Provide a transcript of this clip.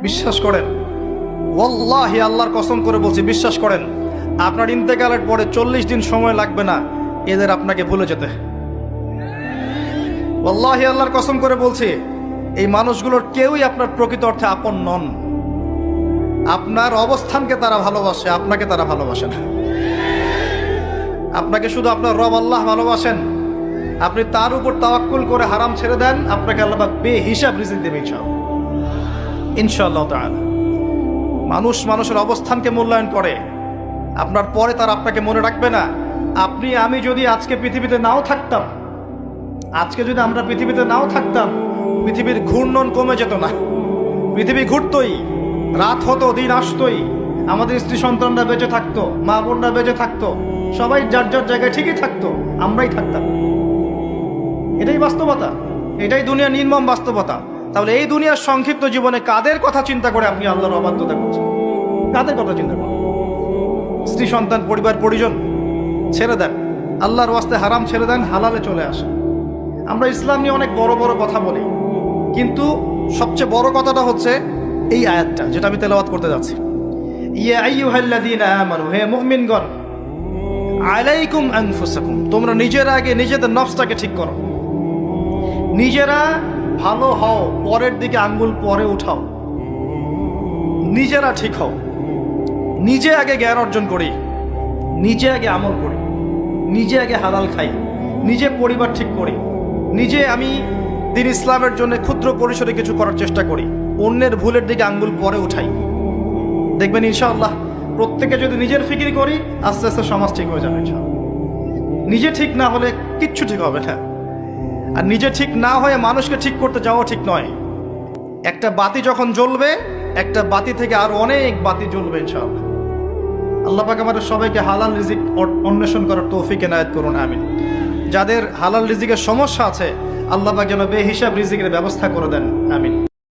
বিশ্বাস করেন, ওয়াল্লাহি আল্লাহর কসম করে বলছি, বিশ্বাস করেন, আপনার ইন্তেকালের পরে 40 দিন সময় লাগবে না এদের আপনাকে ভুলে যেতে। ওয়াল্লাহি আল্লাহর কসম করে বলছি, এই মানুষগুলোর কেউই আপনার প্রকৃত অর্থে আপন নন। আপনার অবস্থানকে তারা ভালোবাসে, আপনাকে তারা ভালোবাসে না। আপনাকে শুধু আপনার রব আল্লাহ ভালোবাসেন। আপনি তার উপর তাওয়াক্কুল করে হারাম ছেড়ে দেন, আপনাকে আল্লাহ পাক বেহিসাব রিজিক দেবে ইনশাআল্লাহ তাআলা। মানুষ মানুষের অবস্থানকে মূল্যায়ন করে, আপনার পরে তার আপনাকে মনে রাখবে না। আপনি আমি যদি আজকে পৃথিবীতে নাও থাকতাম, আজকে যদি আমরা পৃথিবীতে নাও থাকতাম, পৃথিবীর ঘূর্ণন কমে যেত না। পৃথিবী ঘুরতই, রাত হতো, দিন আসতোই, আমাদের স্ত্রী সন্তানরা বেঁচে থাকতো, মা বোনরা বেঁচে থাকতো, সবাই যার যার জায়গায় ঠিকই থাকতো, আমরাই থাকতাম। এটাই বাস্তবতা, এটাই দুনিয়ার নির্মম বাস্তবতা। তাহলে এই দুনিয়ার সংক্ষিপ্ত জীবনে কাদের কথা চিন্তা করে আপনি আল্লাহর অবাধ্যতা করছেন? কাদের কথা চিন্তা করেন? স্ত্রী সন্তান পরিবার পরিজন ছেড়ে দেন, আল্লাহর ওয়াস্তে হারাম ছেড়ে দেন, হালালে চলে আসেন। আমরা ইসলাম নিয়ে অনেক বড় বড় কথা বলি, কিন্তু সবচেয়ে বড় কথাটা হচ্ছে এই আয়াতটা, যেটা আমি তেলাওয়াত করতে যাচ্ছি। ইয়া আইয়ুহাল্লাযীনা আমানু, হে মুমিনগণ, আলাইকুম আনফুসাকুম, তোমরা নিজের আগে নিজেদের নফসটাকে ঠিক করো। নিজেরা ভালো হও, পরের দিকে আঙ্গুল পরে উঠাও। নিজেরা ঠিক হও, নিজে আগে জ্ঞান অর্জন করি, নিজে আগে আমল করি, নিজে আগে হালাল খাই, নিজে পরিবার ঠিক করি, নিজে আমি দিন ইসলামের জন্য ক্ষুদ্র পরিসরে কিছু করার চেষ্টা করি, অন্যের ভুলের দিকে আঙ্গুল পরে উঠাই। দেখবেন ইনশাআল্লাহ প্রত্যেকে যদি নিজের ফিকির করি, আস্তে আস্তে সমাজ ঠিক হয়ে যাবে ইনশাআল্লাহ। নিজে ঠিক না হলে কিচ্ছু ঠিক হবে না। আর নিজে ঠিক না হয়ে মানুষকে ঠিক করতে যাওয়া ঠিক নয়। একটা বাতি যখন জ্বলবে, একটা বাতি থেকে আরো অনেক বাতি জ্বলবে ইনশাআল্লাহ। আল্লাহ পাক আমাদের সবাইকে হালাল রিজিক অন্বেষণ করার তৌফিক এনায়েত করুন, আমিন। যাদের হালাল রিজিকের সমস্যা আছে, আল্লাহ পাক যেন বেহিসাব রিজিকের ব্যবস্থা করে দেন, আমিন।